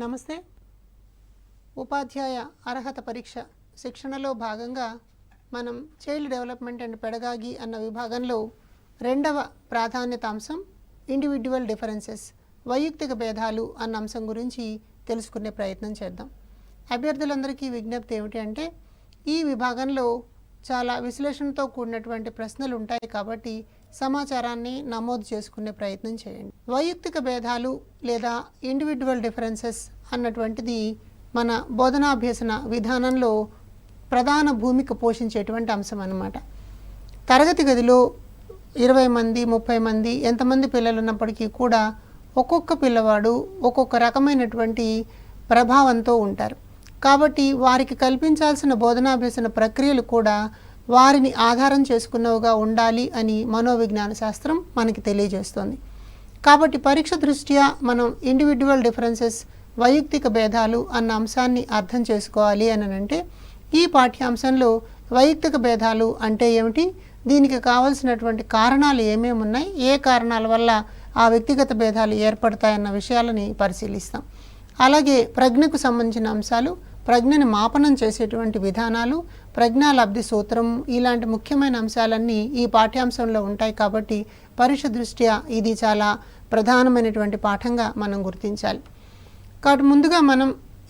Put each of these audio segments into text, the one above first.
నమస్తే. ఉపాధ్యాయ అర్హత పరీక్ష శిక్షణలో భాగంగా మనం చైల్డ్ డెవలప్మెంట్ అండ్ పెడగాగి అన్న విభాగంలో రెండవ ప్రాధాన్యత అంశం ఇండివిడ్యువల్ డిఫరెన్సెస్ వైయక్తిక భేదాలు అన్న అంశం గురించి తెలుసుకునే ప్రయత్నం చేద్దాం. అభ్యర్థులందరికీ విజ్ఞప్తి ఏమిటి అంటే ఈ విభాగంలో చాలా విశ్లేషణతో కూడినటువంటి ప్రశ్నలు ఉంటాయి కాబట్టి సమాచారాన్ని నమోదు చేసుకునే ప్రయత్నం చేయండి. వైయక్తిక భేదాలు లేదా ఇండివిడ్యువల్ డిఫరెన్సెస్ అన్నటువంటిది మన బోధనాభ్యసన విధానంలో ప్రధాన భూమిక పోషించేటువంటి అంశం అన్నమాట. తరగతి గదిలో 20 మంది 30 మంది ఎంతమంది పిల్లలు ఉన్నప్పటికీ కూడా ఒక్కొక్క పిల్లవాడు ఒక్కొక్క రకమైనటువంటి ప్రభావంతో ఉంటారు. కాబట్టి వారికి కల్పించాల్సిన బోధనాభ్యసన ప్రక్రియలు కూడా వారిని ఆధారం చేసుకున్నవిగా ఉండాలి అని మనోవిజ్ఞాన శాస్త్రం మనకి తెలియజేస్తుంది. కాబట్టి పరీక్ష దృష్ట్యా మనం ఇండివిడ్యువల్ డిఫరెన్సెస్ వైయక్తిక భేదాలు అన్న అంశాన్ని అర్థం చేసుకోవాలి అని అంటే ఈ పాఠ్యాంశంలో వైయక్తిక భేదాలు అంటే ఏమిటి, దీనికి కావాల్సినటువంటి కారణాలు ఏమేమి ఉన్నాయి, ఏ కారణాల వల్ల ఆ వ్యక్తిగత భేదాలు ఏర్పడతాయన్న విషయాలని పరిశీలిస్తాం. అలాగే ప్రజ్ఞకు సంబంధించిన అంశాలు, ప్రజ్ఞని మాపనం చేసేటువంటి విధానాలు, ప్రజ్ఞాలబ్ధి సూత్రం, ఇలాంటి ముఖ్యమైన అంశాలన్నీ ఈ పాఠ్యాంశంలో ఉంటాయి. కాబట్టి పరీక్ష దృష్ట్యా ఇది చాలా ప్రధానమైనటువంటి పాఠంగా మనం గుర్తించాలి. కాబట్టి ముందుగా మనం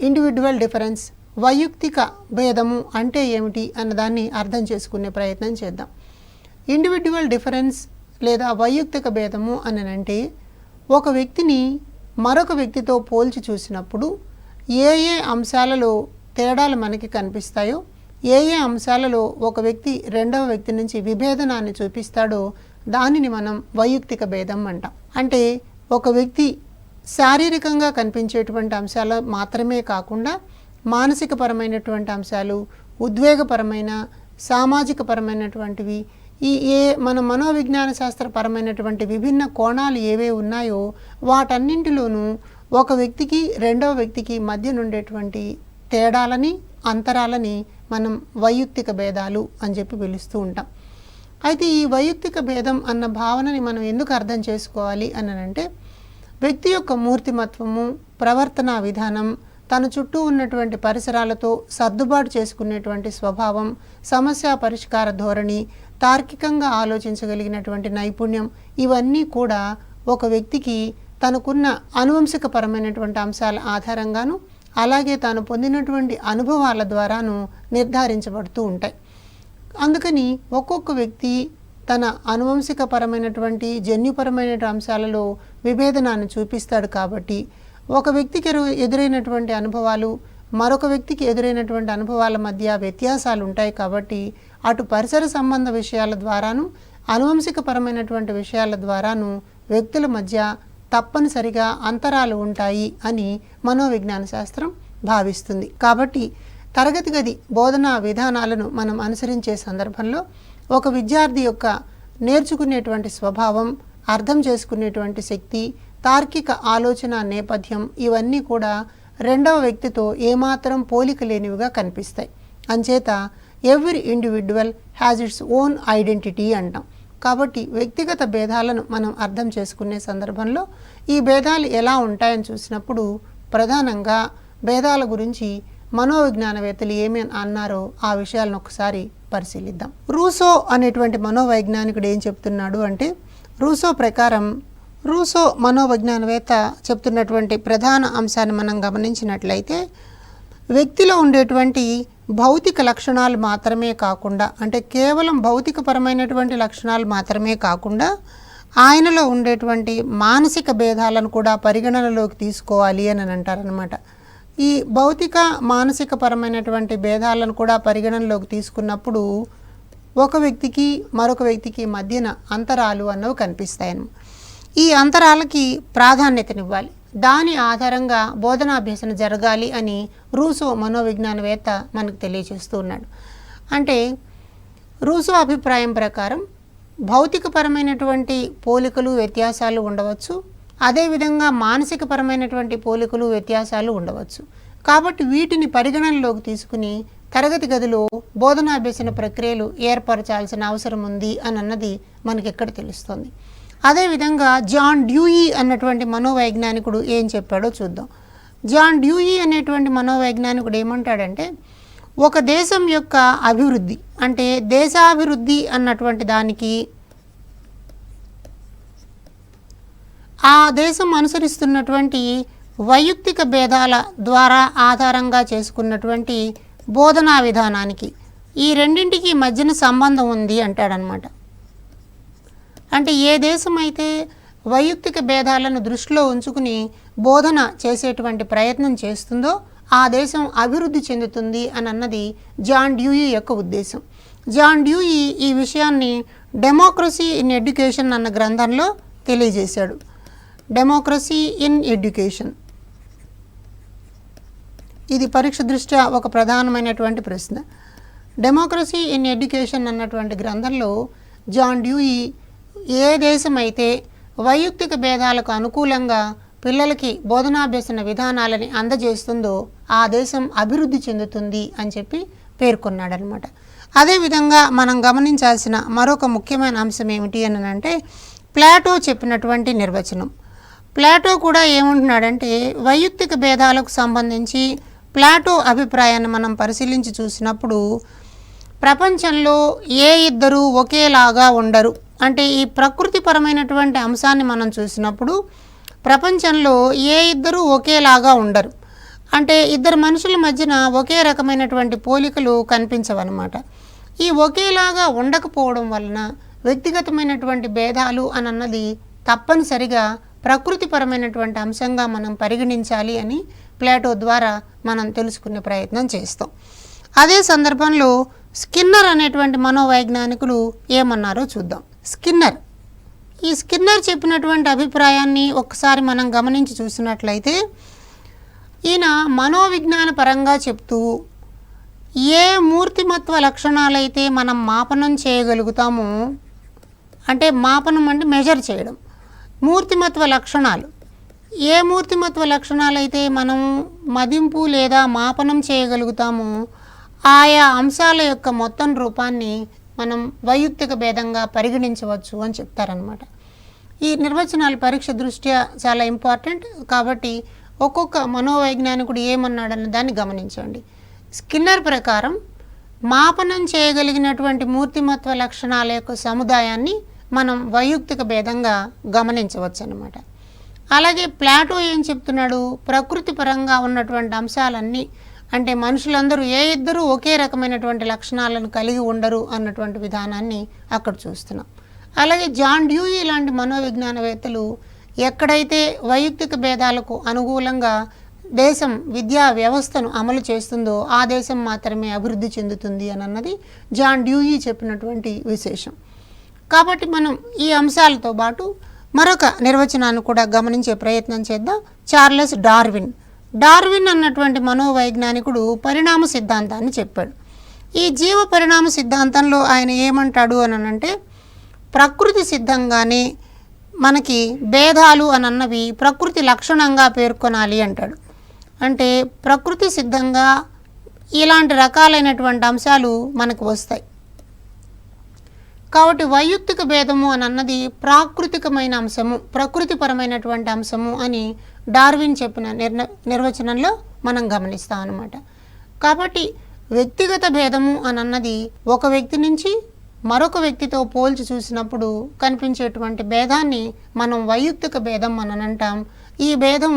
ఇండివిడ్యువల్ డిఫరెన్స్ వైయక్తిక భేదము అంటే ఏమిటి అన్నదాన్ని అర్థం చేసుకునే ప్రయత్నం చేద్దాం. ఇండివిడ్యువల్ డిఫరెన్స్ లేదా వైయక్తిక భేదము అని అంటే ఒక వ్యక్తిని మరొక వ్యక్తితో పోల్చి చూసినప్పుడు ఏ ఏ అంశాలలో తేడాలు మనకి కనిపిస్తాయో, ఏ ఏ అంశాలలో ఒక వ్యక్తి రెండవ వ్యక్తి నుంచి విభేదనాన్ని చూపిస్తాడో దానిని మనం వైయక్తిక భేదం అంటాం. అంటే ఒక వ్యక్తి శారీరకంగా కనిపించేటువంటి అంశాలు మాత్రమే కాకుండా మానసిక పరమైనటువంటి అంశాలు, ఉద్వేగపరమైన సామాజిక పరమైనటువంటివి, మన మనోవిజ్ఞాన శాస్త్రపరమైనటువంటి విభిన్న కోణాలు ఏవే ఉన్నాయో వాటన్నింటిలోనూ ఒక వ్యక్తికి రెండవ వ్యక్తికి మధ్య నుండేటువంటి తేడాలని అంతరాలని మనం వైయక్తిక భేదాలు అని చెప్పి పిలుస్తూ ఉంటాం. అయితే ఈ వైయక్తిక భేదం అన్న భావనని మనం ఎందుకు అర్థం చేసుకోవాలి అని అంటే వ్యక్తి యొక్క మూర్తిమత్వము, ప్రవర్తనా విధానం, తన చుట్టూ ఉన్నటువంటి పరిసరాలతో సర్దుబాటు చేసుకునేటువంటి స్వభావం, సమస్య పరిష్కార ధోరణి, తార్కికంగా ఆలోచించగలిగినటువంటి నైపుణ్యం, ఇవన్నీ కూడా ఒక వ్యక్తికి తనకున్న అనువంశికపరమైనటువంటి అంశాల ఆధారంగాను అలాగే తాను పొందినటువంటి అనుభవాల ద్వారాను నిర్ధారించబడుతూ ఉంటాయి. అందుకని ఒక్కొక్క వ్యక్తి తన అనువంశికపరమైనటువంటి జన్యుపరమైన అంశాలలో విభేదనాన్ని చూపిస్తాడు. కాబట్టి ఒక వ్యక్తికి ఎదురైనటువంటి అనుభవాలు మరొక వ్యక్తికి ఎదురైనటువంటి అనుభవాల మధ్య వ్యత్యాసాలు ఉంటాయి. కాబట్టి అటు పరిసర సంబంధ విషయాల ద్వారాను అనువంశికపరమైనటువంటి విషయాల ద్వారాను వ్యక్తుల మధ్య తప్పనిసరిగా అంతరాలు ఉంటాయి అని మనోవిజ్ఞాన శాస్త్రం భావిస్తుంది. కాబట్టి తరగతి గది బోధనా విధానాలను మనం అనుసరించే సందర్భంలో ఒక విద్యార్థి యొక్క నేర్చుకునేటువంటి స్వభావం, అర్థం చేసుకునేటువంటి శక్తి, తార్కిక ఆలోచన నేపథ్యం, ఇవన్నీ కూడా రెండవ వ్యక్తితో ఏమాత్రం పోలిక లేనివిగా కనిపిస్తాయి. అంచేత every individual has its own identity అంటాం. కాబట్టి వ్యక్తిగత భేదాలను మనం అర్థం చేసుకునే సందర్భంలో ఈ భేదాలు ఎలా ఉంటాయని చూసినప్పుడు ప్రధానంగా భేదాల గురించి మనోవిజ్ఞానవేత్తలు ఏమి అన్నారో ఆ విషయాలను ఒకసారి పరిశీలిద్దాం. రూసో అనేటువంటి మనోవైజ్ఞానికుడు ఏం చెప్తున్నాడు అంటే, రూసో ప్రకారం రూసో మనోవిజ్ఞానవేత్త చెప్తున్నటువంటి ప్రధాన అంశాన్ని మనం గమనించినట్లయితే వ్యక్తిలో ఉండేటువంటి భౌతిక లక్షణాలు మాత్రమే కాకుండా, అంటే కేవలం భౌతికపరమైనటువంటి లక్షణాలు మాత్రమే కాకుండా ఆయనలో ఉండేటువంటి మానసిక భేదాలను కూడా పరిగణనలోకి తీసుకోవాలి అని అంటారనమాట. ఈ భౌతిక మానసిక పరమైనటువంటి భేదాలను కూడా పరిగణనలోకి తీసుకున్నప్పుడు ఒక వ్యక్తికి మరొక వ్యక్తికి మధ్యన అంతరాలు అన్నవి కనిపిస్తాయను. ఈ అంతరాలకి ప్రాధాన్యతనివ్వాలి, దాని ఆధారంగా బోధనాభ్యసన జరగాలి అని రూసో మనోవిజ్ఞానవేత్త మనకు తెలియజేస్తూ ఉన్నాడు. అంటే రూసో అభిప్రాయం ప్రకారం భౌతికపరమైనటువంటి పోలికలు వ్యత్యాసాలు ఉండవచ్చు, అదేవిధంగా మానసికపరమైనటువంటి పోలికలు వ్యత్యాసాలు ఉండవచ్చు. కాబట్టి వీటిని పరిగణనలోకి తీసుకుని తరగతి గదిలో బోధనాభ్యసన ప్రక్రియలు ఏర్పరచాల్సిన అవసరం ఉంది అని అన్నది మనకి ఎక్కడ తెలుస్తుంది. అదేవిధంగా జాన్ డ్యూయి అన్నటువంటి మనోవైజ్ఞానికుడు ఏం చెప్పాడో చూద్దాం. జాన్ డ్యూయీ అనేటువంటి మనోవైజ్ఞానికుడు ఏమంటాడంటే, ఒక దేశం యొక్క అభివృద్ధి అంటే దేశాభివృద్ధి అన్నటువంటి దానికి ఆ దేశం అనుసరిస్తున్నటువంటి వైయక్తిక భేదాల ద్వారా ఆధారంగా చేసుకున్నటువంటి బోధనా విధానానికి ఈ రెండింటికి మధ్యన సంబంధం ఉంది అంటాడనమాట. అంటే ఏ దేశం అయితే వైయక్తిక భేదాలను దృష్టిలో ఉంచుకుని బోధన చేసేటువంటి ప్రయత్నం చేస్తుందో ఆ దేశం అభివృద్ధి చెందుతుంది అని అన్నది జాన్ డ్యూయీ యొక్క ఉద్దేశం. జాన్ డ్యూయీ ఈ విషయాన్ని డెమోక్రసీ ఇన్ ఎడ్యుకేషన్ అన్న గ్రంథంలో తెలియజేశాడు. డెమోక్రసీ ఇన్ ఎడ్యుకేషన్ ఇది పరీక్ష దృష్ట్యా ఒక ప్రధానమైనటువంటి ప్రశ్న. డెమోక్రసీ ఇన్ ఎడ్యుకేషన్ అన్నటువంటి గ్రంథంలో జాన్ డ్యూయీ ఏ దేశం అయితే వైయక్తిక భేదాలకు అనుకూలంగా పిల్లలకి బోధనాభ్యసన విధానాలని అందజేస్తుందో ఆ దేశం అభివృద్ధి చెందుతుంది అని చెప్పి పేర్కొన్నాడనమాట. అదేవిధంగా మనం గమనించాల్సిన మరొక ముఖ్యమైన అంశం ఏమిటి అని అంటే ప్లాటో చెప్పినటువంటి నిర్వచనం. ప్లాటో కూడా ఏమంటున్నాడంటే వైయక్తిక భేదాలకు సంబంధించి ప్లాటో అభిప్రాయాన్ని మనం పరిశీలించి చూసినప్పుడు ప్రపంచంలో ఏ ఇద్దరు ఒకేలాగా ఉండరు. అంటే ఈ ప్రకృతిపరమైనటువంటి అంశాన్ని మనం చూసినప్పుడు ప్రపంచంలో ఏ ఇద్దరు ఒకేలాగా ఉండరు. అంటే ఇద్దరు మనుషుల మధ్యన ఒకే రకమైనటువంటి పోలికలు కనిపించవన్నమాట. ఈ ఒకేలాగా ఉండకపోవడం వలన వ్యక్తిగతమైనటువంటి భేదాలు అని అన్నది తప్పనిసరిగా ప్రకృతిపరమైనటువంటి అంశంగా మనం పరిగణించాలి అని ప్లాటో ద్వారా మనం తెలుసుకునే ప్రయత్నం చేస్తాం. అదే సందర్భంలో స్కిన్నర్ అనేటువంటి మనోవైజ్ఞానికులు ఏమన్నారో చూద్దాం. ఈ స్కిన్నర్ చెప్పినటువంటి అభిప్రాయాన్ని ఒక్కసారి మనం గమనించి చూసినట్లయితే ఈయన మనోవిజ్ఞాన పరంగా చెప్తూ ఏ మూర్తిమత్వ లక్షణాలైతే మనం మాపనం చేయగలుగుతామో, అంటే మాపనం అంటే మెజర్ చేయడం, మూర్తిమత్వ లక్షణాలు ఏ మూర్తిమత్వ లక్షణాలైతే మనం మదింపు లేదా మాపనం చేయగలుగుతామో ఆయా అంశాల యొక్క మొత్తం రూపాన్ని మనం వైయక్తిక భేదంగా పరిగణించవచ్చు అని చెప్తారనమాట. ఈ నిర్వచనాలు పరీక్ష దృష్ట్యా చాలా ఇంపార్టెంట్ కాబట్టి ఒక్కొక్క మనోవైజ్ఞానికుడు ఏమన్నాడన్న దాన్ని గమనించండి. స్కిన్నర్ ప్రకారం మాపనం చేయగలిగినటువంటి మూర్తిమత్వ లక్షణాల యొక్క సముదాయాన్ని మనం వైయక్తిక భేదంగా గమనించవచ్చు అన్నమాట. అలాగే ప్లాటో ఏం చెప్తున్నాడు, ప్రకృతి పరంగా ఉన్నటువంటి అంశాలన్నీ అంటే మనుషులందరూ ఏ ఇద్దరు ఒకే రకమైనటువంటి లక్షణాలను కలిగి ఉండరు అన్నటువంటి విధానాన్ని అక్కడ చూస్తున్నాం. అలాగే జాన్ డ్యూయీ లాంటి మనోవిజ్ఞానవేత్తలు ఎక్కడైతే వైయక్తిక భేదాలకు అనుకూలంగా దేశం విద్యా వ్యవస్థను అమలు చేస్తుందో ఆ దేశం మాత్రమే అభివృద్ధి చెందుతుంది అని అన్నది జాన్ డ్యూయీ చెప్పినటువంటి విశేషం. కాబట్టి మనం ఈ అంశాలతో పాటు మరొక నిర్వచనాన్ని కూడా గమనించే ప్రయత్నం చేద్దాం. చార్లెస్ డార్విన్ అన్నటువంటి మనోవైజ్ఞానికుడు పరిణామ సిద్ధాంతాన్ని చెప్పాడు. ఈ జీవ పరిణామ సిద్ధాంతంలో ఆయన ఏమంటాడు అని అంటే ప్రకృతి సిద్ధంగానే మనకి భేదాలు అని అన్నవి ప్రకృతి లక్షణంగా పేర్కొనాలి అంటాడు. అంటే ప్రకృతి సిద్ధంగా ఇలాంటి రకాలైనటువంటి అంశాలు మనకు వస్తాయి. కాబట్టి వైయక్తిక భేదము అని అన్నది ప్రాకృతికమైన అంశము, ప్రకృతిపరమైనటువంటి అంశము అని డార్విన్ చెప్పిన నిర్వచనంలో మనం గమనిస్తాం అన్నమాట. కాబట్టి వ్యక్తిగత భేదము అని అన్నది ఒక వ్యక్తి నుంచి మరొక వ్యక్తితో పోల్చి చూసినప్పుడు కనిపించేటువంటి భేదాన్ని మనం వైయక్తిక భేదం అని అంటాం. ఈ భేదం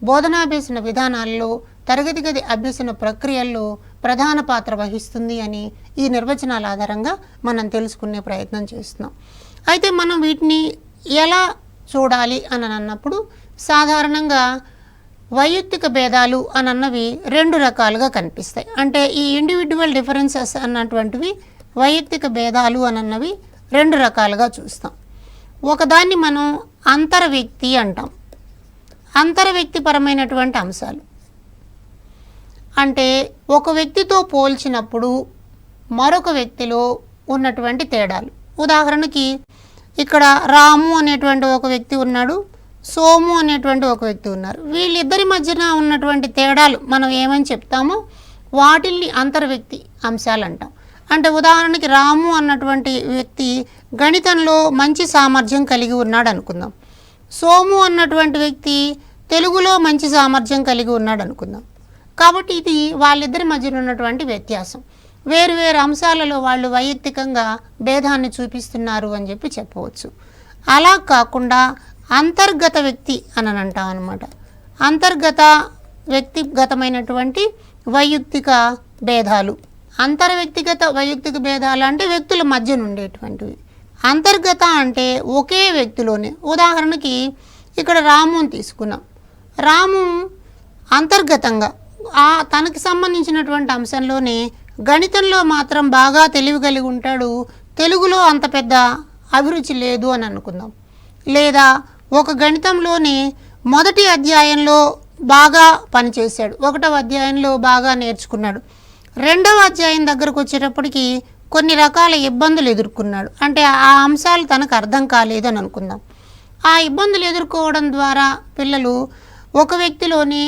బోధనాభ్యసన విధానాల్లో తరగతి గది అభ్యసన ప్రక్రియల్లో ప్రధాన పాత్ర వహిస్తుంది అని ఈ నిర్వచనాల ఆధారంగా మనం తెలుసుకునే ప్రయత్నం చేస్తున్నాం. అయితే మనం వీటిని ఎలా చూడాలి అని అన్నప్పుడు సాధారణంగా వైయక్తిక భేదాలు అని అన్నవి రెండు రకాలుగా కనిపిస్తాయి. అంటే ఈ ఇండివిజువల్ డిఫరెన్సెస్ అన్నటువంటివి వైయక్తిక భేదాలు అని అన్నవి రెండు రకాలుగా చూస్తాం. ఒకదాన్ని మనం అంతర్వ్యక్తి అంటాం. అంతర్వ్యక్తిపరమైనటువంటి అంశాలు అంటే ఒక వ్యక్తితో పోల్చినప్పుడు మరొక వ్యక్తిలో ఉన్నటువంటి తేడాలు. ఉదాహరణకి ఇక్కడ రాము అనేటువంటి ఒక వ్యక్తి ఉన్నాడు, సోము అనేటువంటి ఒక వ్యక్తి ఉన్నారు. వీళ్ళిద్దరి మధ్యన ఉన్నటువంటి తేడాలు మనం ఏమని చెప్తామో వాటిల్ని అంతర్వ్యక్తి అంశాలు అంటాం. అంటే ఉదాహరణకి రాము అన్నటువంటి వ్యక్తి గణితంలో మంచి సామర్థ్యం కలిగి ఉన్నాడు అనుకుందాం. సోము అన్నటువంటి వ్యక్తి తెలుగులో మంచి సామర్థ్యం కలిగి ఉన్నాడు అనుకుందాం. కాబట్టి ఇది వాళ్ళిద్దరి మధ్యన ఉన్నటువంటి వ్యత్యాసం. వేరు వేరు అంశాలలో వాళ్ళు వైయక్తికంగా భేదాన్ని చూపిస్తున్నారు అని చెప్పవచ్చు. అలా కాకుండా అంతర్గత వ్యక్తి అని అంటాం అన్నమాట. అంతర్గత వ్యక్తిగతమైనటువంటి వైయక్తిక భేదాలు. అంతర్వ్యక్తిగత వైయక్తిక భేదాలు అంటే వ్యక్తుల మధ్యన ఉండేటువంటివి. అంతర్గత అంటే ఒకే వ్యక్తిలోనే. ఉదాహరణకి ఇక్కడ రాముని తీసుకున్నాం. రాము అంతర్గతంగా తనకి సంబంధించినటువంటి అంశంలోనే గణితంలో మాత్రం బాగా తెలివి కలిగి ఉంటాడు, తెలుగులో అంత పెద్ద అభిరుచి లేదు అని అనుకుందాం. లేదా ఒక గణితంలోనే మొదటి అధ్యాయంలో బాగా పనిచేశాడు, 1వ అధ్యాయంలో బాగా నేర్చుకున్నాడు, 2వ అధ్యాయం దగ్గరకు వచ్చేటప్పటికి కొన్ని రకాల ఇబ్బందులు ఎదుర్కొన్నాడు. అంటే ఆ అంశాలు తనకు అర్థం కాలేదు అని అనుకుందాం. ఆ ఇబ్బందులు ఎదుర్కోవడం ద్వారా పిల్లలు ఒక వ్యక్తిలోని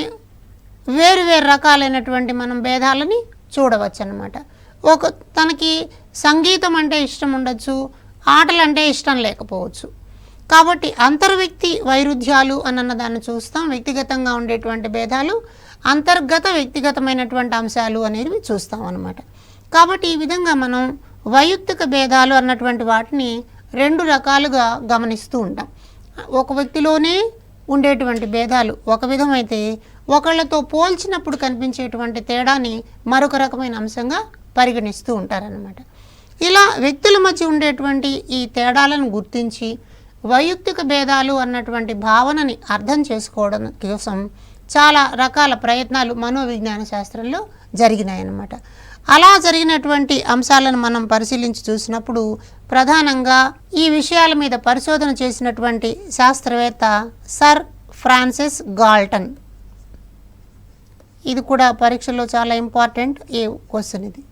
వేరు వేరు రకాలైనటువంటి మనం భేదాలని చూడవచ్చు అన్నమాట. తనకి సంగీతం అంటే ఇష్టం ఉండొచ్చు, ఆటలు అంటే ఇష్టం లేకపోవచ్చు. కాబట్టి అంతర్వ్యక్తి వైరుధ్యాలు అన్న దాన్ని చూస్తాం. వ్యక్తిగతంగా ఉండేటువంటి భేదాలు, అంతర్గత వ్యక్తిగతమైనటువంటి అంశాలు అనేవి చూస్తాం అన్నమాట. కాబట్టి ఈ విధంగా మనం వైయక్తిక భేదాలు అన్నటువంటి వాటిని 2 రకాలుగా గమనిస్తూ ఉంటాం. ఒక వ్యక్తిలోనే ఉండేటువంటి భేదాలు ఒక విధమైతే, ఒకళ్ళతో పోల్చినప్పుడు కనిపించేటువంటి తేడాని మరొక రకమైన అంశంగా పరిగణిస్తూ ఉంటారన్నమాట. ఇలా వ్యక్తుల మధ్య ఉండేటువంటి ఈ తేడాలను గుర్తించి వైయక్తిక భేదాలు అన్నటువంటి భావనని అర్థం చేసుకోవడం కోసం చాలా రకాల ప్రయత్నాలు మనోవిజ్ఞాన శాస్త్రంలో జరిగినాయన్నమాట. అలా జరిగినటువంటి అంశాలను మనం పరిశీలించి చూసినప్పుడు ప్రధానంగా ఈ విషయాల మీద పరిశోధన చేసినటువంటి శాస్త్రవేత్త సర్ ఫ్రాన్సిస్ గాల్టన్. ఇది కూడా పరీక్షలో చాలా ఇంపార్టెంట్ ఈ క్వశ్చన్. ఇది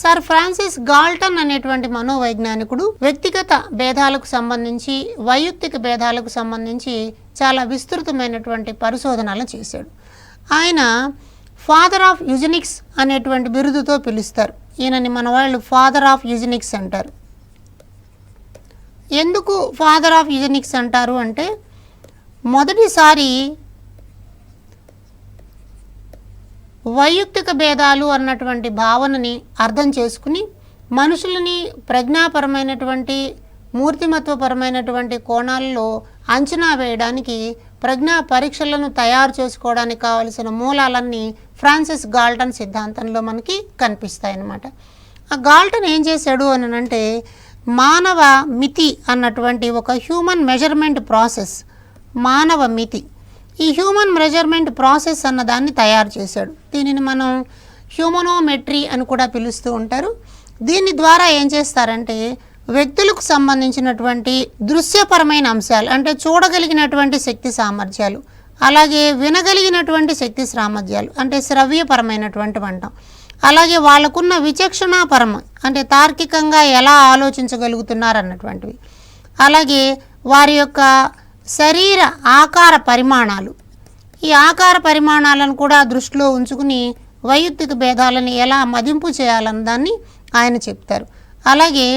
సర్ ఫ్రాన్సిస్ గాల్టన్ అనేటువంటి మనోవైజ్ఞానికుడు వ్యక్తిగత భేదాలకు సంబంధించి, వైయక్తిక భేదాలకు సంబంధించి చాలా విస్తృతమైనటువంటి పరిశోధనలు చేశాడు. ఆయన ఫాదర్ ఆఫ్ యూజెనిక్స్ అనేటువంటి బిరుదుతో పిలుస్తారు. ఈయనని మన వాళ్ళు ఫాదర్ ఆఫ్ యూజెనిక్స్ అంటారు. ఎందుకు ఫాదర్ ఆఫ్ యూజెనిక్స్ అంటారు అంటే, మొదటిసారి వైయక్తిక భేదాలు అన్నటువంటి భావనని అర్థం చేసుకుని మనుషులని ప్రజ్ఞాపరమైనటువంటి, మూర్తిమత్వపరమైనటువంటి కోణాల్లో అంచనా వేయడానికి, ప్రజ్ఞా పరీక్షలను తయారు చేసుకోవడానికి కావలసిన మూలాలన్నీ ఫ్రాన్సిస్ గాల్టన్ సిద్ధాంతంలో మనకి కనిపిస్తాయన్నమాట. ఆ గాల్టన్ ఏం చేశాడు అని అంటే, మానవ మితి అన్నటువంటి ఒక హ్యూమన్ మెజర్మెంట్ ప్రాసెస్, మానవ మితి, ఈ హ్యూమన్ మెజర్మెంట్ ప్రాసెస్ అన్నదాన్ని తయారు చేశాడు. దీనిని మనం హ్యూమనోమెట్రీ అని కూడా పిలుస్తూ ఉంటారు. దీని ద్వారా ఏం చేస్తారంటే, వ్యక్తులకు సంబంధించినటువంటి దృశ్యపరమైన అంశాలు అంటే చూడగలిగినటువంటి శక్తి సామర్థ్యాలు, అలాగే వినగలిగినటువంటి శక్తి సామర్థ్యాలు అంటే శ్రవ్యపరమైనటువంటి అంటాం, అలాగే వాళ్ళకున్న విచక్షణాపరం అంటే తార్కికంగా ఎలా ఆలోచించగలుగుతున్నారు అన్నటువంటివి, అలాగే వారి యొక్క శరీర ఆకార పరిమాణాలు, ఈ ఆకార పరిమాణాలను కూడా దృష్టిలో ఉంచుకుని వైయక్తిక భేదాలను ఎలా మదింపు చేయాలన్న దాన్ని ఆయన చెప్తారు. అలాగే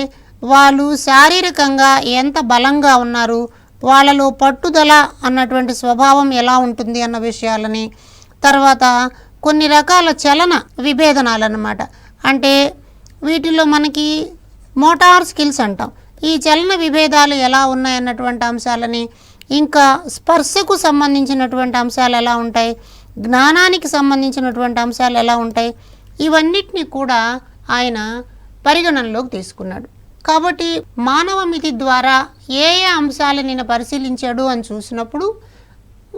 వాళ్ళు శారీరకంగా ఎంత బలంగా ఉన్నారు, వాళ్ళలో పట్టుదల అన్నటువంటి స్వభావం ఎలా ఉంటుంది అన్న విషయాలని, తర్వాత కొన్ని రకాల చలన విభేదనాలు అన్నమాట. అంటే వీటిలో మనకి మోటార్ స్కిల్స్ అంటాం, ఈ చలన విభేదాలు ఎలా ఉన్నాయన్నటువంటి అంశాలని, ఇంకా స్పర్శకు సంబంధించినటువంటి అంశాలు ఎలా ఉంటాయి, జ్ఞానానికి సంబంధించినటువంటి అంశాలు ఎలా ఉంటాయి, ఇవన్నిటిని కూడా ఆయన పరిగణనలోకి తీసుకున్నాడు. కాబట్టి మానవ మితి ద్వారా ఏ ఏ అంశాలు నేను పరిశీలించాడు అని చూసినప్పుడు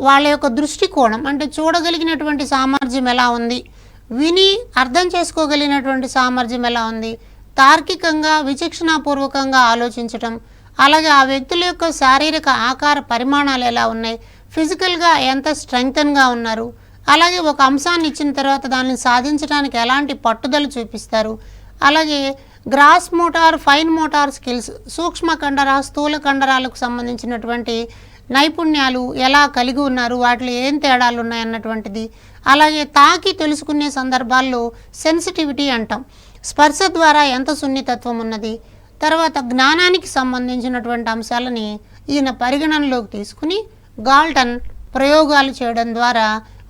వాళ్ళ యొక్క దృష్టికోణం అంటే చూడగలిగినటువంటి సామర్థ్యం ఎలా ఉంది, విని అర్థం చేసుకోగలిగినటువంటి సామర్థ్యం ఎలా ఉంది, తార్కికంగా విచక్షణాపూర్వకంగా ఆలోచించటం, అలాగే ఆ వ్యక్తుల యొక్క శారీరక ఆకార పరిమాణాలు ఎలా ఉన్నాయి, ఫిజికల్గా ఎంత స్ట్రెంగ్తన్గా ఉన్నారు, అలాగే ఒక అంశాన్ని ఇచ్చిన తర్వాత దాన్ని సాధించడానికి ఎలాంటి పట్టుదల చూపిస్తారు, అలాగే gross motor, fine motor skills, సూక్ష్మ కండర, స్థూల కండరాలకు సంబంధించినటువంటి నైపుణ్యాలు ఎలా కలిగి ఉన్నారు, వాటిలో ఏం తేడాలు ఉన్నాయన్నటువంటిది, అలాగే తాకి తెలుసుకునే సందర్భాల్లో సెన్సిటివిటీ అంటాం, స్పర్శ ద్వారా ఎంత సున్నితత్వం ఉన్నది, తర్వాత జ్ఞానానికి సంబంధించినటువంటి అంశాలని ఈయన పరిగణనలోకి తీసుకుని గాల్టన్ ప్రయోగాలు చేయడం ద్వారా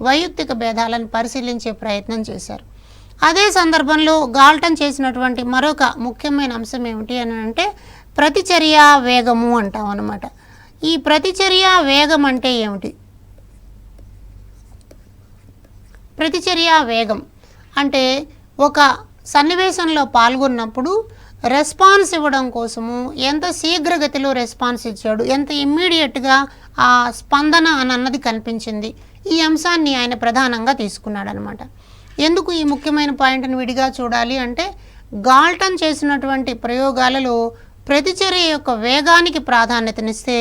వైయక్తిక భేదాలను పరిశీలించే ప్రయత్నం చేశారు. అదే సందర్భంలో గాల్టన్ చేసినటువంటి మరొక ముఖ్యమైన అంశం ఏమిటి అని అంటే ప్రతిచర్య వేగము అంటాం అన్నమాట. ఈ ప్రతిచర్య వేగం అంటే ఏమిటి? ప్రతిచర్య వేగం అంటే ఒక సన్నివేశంలో పాల్గొన్నప్పుడు రెస్పాన్స్ ఇవ్వడం కోసము ఎంత శీఘ్రగతిలో రెస్పాన్స్ ఇచ్చాడు, ఎంత ఇమ్మీడియట్గా ఆ స్పందన అని అన్నది కనిపించింది. ఈ అంశాన్ని ఆయన ప్రధానంగా తీసుకున్నాడు అనమాట. ఎందుకు ఈ ముఖ్యమైన పాయింట్ని విడిగా చూడాలి అంటే గాల్టన్ చేసినటువంటి ప్రయోగాలలో ప్రతిచర్య యొక్క వేగానికి ప్రాధాన్యతనిస్తే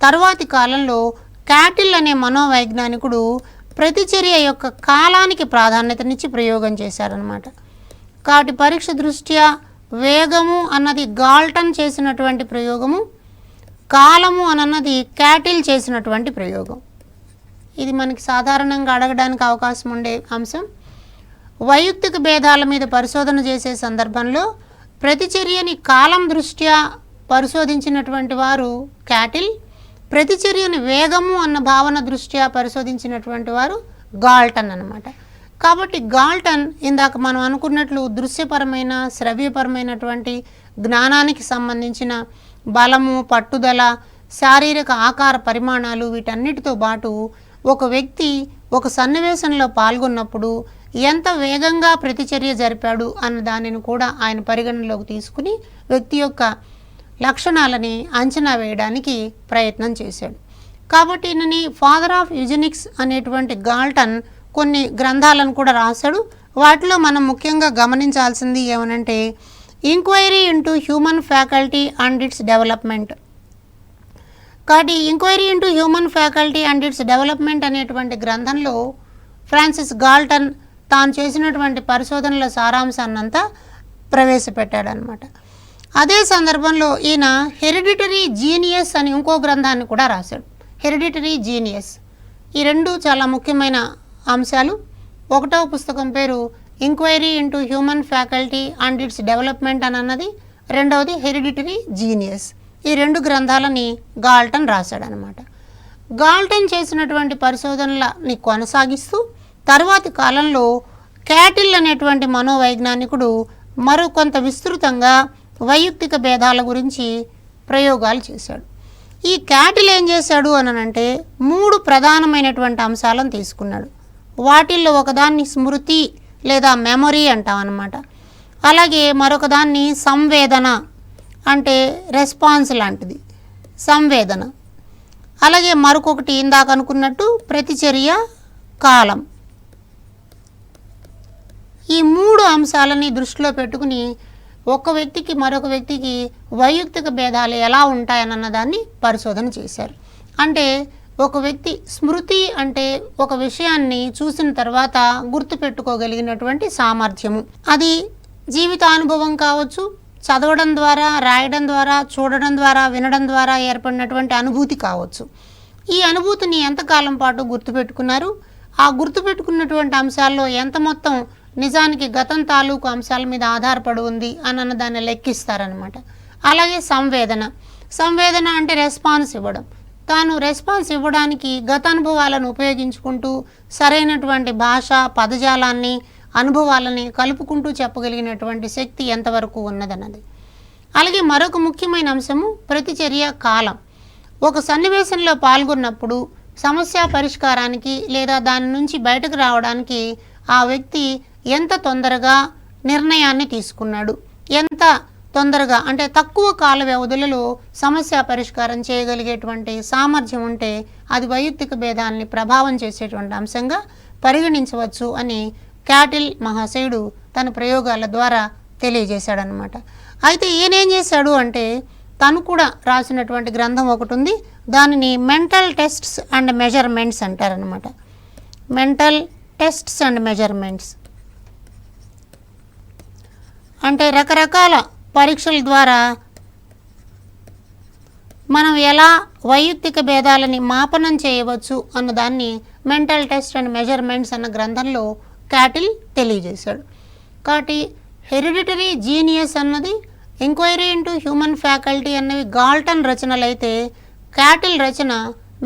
తరువాతి కాలంలో క్యాటిల్ అనే మనోవైజ్ఞానికుడు ప్రతిచర్య యొక్క కాలానికి ప్రాధాన్యతనిచ్చి ప్రయోగం చేశారనమాట. కాబట్టి పరీక్ష దృష్ట్యా వేగము అన్నది గాల్టన్ చేసినటువంటి ప్రయోగము, కాలము అన్నది క్యాటిల్ చేసినటువంటి ప్రయోగం. ఇది మనకి సాధారణంగా అడగడానికి అవకాశం ఉండే అంశం. వైయక్తిక భేదాల మీద పరిశోధన చేసే సందర్భంలో ప్రతిచర్యని కాలం దృష్ట్యా పరిశోధించినటువంటి వారు క్యాటిల్, ప్రతిచర్యని వేగము అన్న భావన దృష్ట్యా పరిశోధించినటువంటి వారు గాల్టన్ అన్నమాట. కాబట్టి గాల్టన్ ఇందాక మనం అనుకున్నట్లు దృశ్యపరమైన శ్రవ్యపరమైనటువంటి జ్ఞానానికి సంబంధించిన బలము, పట్టుదల, శారీరక ఆకార పరిమాణాలు వీటన్నిటితో పాటు ఒక వ్యక్తి ఒక సన్నివేశంలో పాల్గొన్నప్పుడు ఎంత వేగంగా ప్రతిచర్య జరిపాడు అన్న దానిని కూడా ఆయన పరిగణనలోకి తీసుకుని వ్యక్తి యొక్క లక్షణాలని అంచనా వేయడానికి ప్రయత్నం చేశాడు. కాబట్టి ఈయనని ఫాదర్ ఆఫ్ యూజెనిక్స్ అనేటువంటి గాల్టన్ కొన్ని గ్రంథాలను కూడా రాశాడు. వాటిలో మనం ముఖ్యంగా గమనించాల్సింది ఏమనంటే inquiry into human faculty and its development. కాబట్టి inquiry into human faculty and its development అనేటువంటి గ్రంథంలో ఫ్రాన్సిస్ గాల్టన్ తాను చేసినటువంటి పరిశోధనల సారాంశాన్నంతా ప్రవేశపెట్టాడనమాట. అదే సందర్భంలో ఈయన హెరిడిటరీ జీనియస్ అని ఇంకో గ్రంథాన్ని కూడా రాశాడు. హెరిడిటరీ జీనియస్, ఈ రెండు చాలా ముఖ్యమైన అంశాలు. ఒకటవ పుస్తకం పేరు inquiry into human faculty and its development అని అన్నది, రెండవది హెరిడిటరీ జీనియస్. ఈ రెండు గ్రంథాలని గాల్టన్ రాశాడనమాట. గాల్టన్ చేసినటువంటి పరిశోధనలని కొనసాగిస్తూ తర్వాతి కాలంలో క్యాటిల్ అనేటువంటి మనోవైజ్ఞానికుడు మరో కొంత విస్తృతంగా వైయక్తిక భేదాల గురించి ప్రయోగాలు చేశాడు. ఈ క్యాటిల్ ఏం చేశాడు అనంటే 3 ప్రధానమైనటువంటి అంశాలను తీసుకున్నాడు. వాటిల్లో ఒకదాన్ని స్మృతి లేదా మెమొరీ అంటాం అన్నమాట. అలాగే మరొక దాన్ని సంవేదన అంటే రెస్పాన్స్ లాంటిది, సంవేదన. అలాగే మరొకటి ఇందాక అనుకున్నట్టు ప్రతిచర్య, కాలం. ఈ 3 అంశాలని దృష్టిలో పెట్టుకుని ఒక వ్యక్తికి మరొక వ్యక్తికి వైయక్తిక భేదాలు ఎలా ఉంటాయన్న దాన్ని పరిశోధన చేశారు. అంటే ఒక వ్యక్తి స్మృతి అంటే ఒక విషయాన్ని చూసిన తర్వాత గుర్తుపెట్టుకోగలిగినటువంటి సామర్థ్యము. అది జీవితానుభవం కావచ్చు, చదవడం ద్వారా, రాయడం ద్వారా, చూడడం ద్వారా, వినడం ద్వారా ఏర్పడినటువంటి అనుభూతి కావచ్చు. ఈ అనుభూతిని ఎంతకాలం పాటు గుర్తుపెట్టుకున్నారు, ఆ గుర్తుపెట్టుకున్నటువంటి అంశాల్లో ఎంత మొత్తం నిజానికి గతం తాలూకు అంశాల మీద ఆధారపడి ఉంది అన్న దాన్ని లెక్కిస్తారనమాట. అలాగే సంవేదన, సంవేదన అంటే రెస్పాన్స్ ఇవ్వడం. తాను రెస్పాన్స్ ఇవ్వడానికి గత అనుభవాలను ఉపయోగించుకుంటూ సరైనటువంటి భాష, పదజాలాన్ని, అనుభవాలని కలుపుకుంటూ చెప్పగలిగినటువంటి శక్తి ఎంతవరకు ఉన్నదన్నది. అలాగే మరొక ముఖ్యమైన అంశము ప్రతిచర్య, కాలం. ఒక సన్నివేశంలో పాల్గొన్నప్పుడు సమస్య పరిష్కారానికి లేదా దాని నుంచి బయటకు రావడానికి ఆ వ్యక్తి ఎంత తొందరగా నిర్ణయాన్ని తీసుకున్నాడు, ఎంత తొందరగా అంటే తక్కువ కాల వ్యవధులలో సమస్య పరిష్కారం చేయగలిగేటువంటి సామర్థ్యం ఉంటే అది వైయక్తిక భేదాన్ని ప్రభావం చేసేటువంటి అంశంగా పరిగణించవచ్చు అని క్యాటిల్ మహాశయుడు తన ప్రయోగాల ద్వారా తెలియజేశాడనమాట. అయితే ఈయనేం చేశాడు అంటే తను కూడా రాసినటువంటి గ్రంథం ఒకటి ఉంది. దానిని మెంటల్ టెస్ట్స్ అండ్ మెజర్మెంట్స్ అంటారనమాట. మెంటల్ టెస్ట్స్ అండ్ మెజర్మెంట్స్ అంటే రకరకాల పరీక్షల ద్వారా మనం ఎలా వైయక్తిక భేదాలని మాపనం చేయవచ్చు అన్నదాన్ని మెంటల్ టెస్ట్ అండ్ మెజర్మెంట్స్ అన్న గ్రంథంలో క్యాటిల్ తెలియజేశాడు. కాబట్టి హెరిడిటరీ జీనియస్ అన్నది ఎంక్వైరీ ఇంటూ హ్యూమన్ ఫ్యాకల్టీ అన్నవి గాల్టన్ రచనలు అయితే cattle Rachana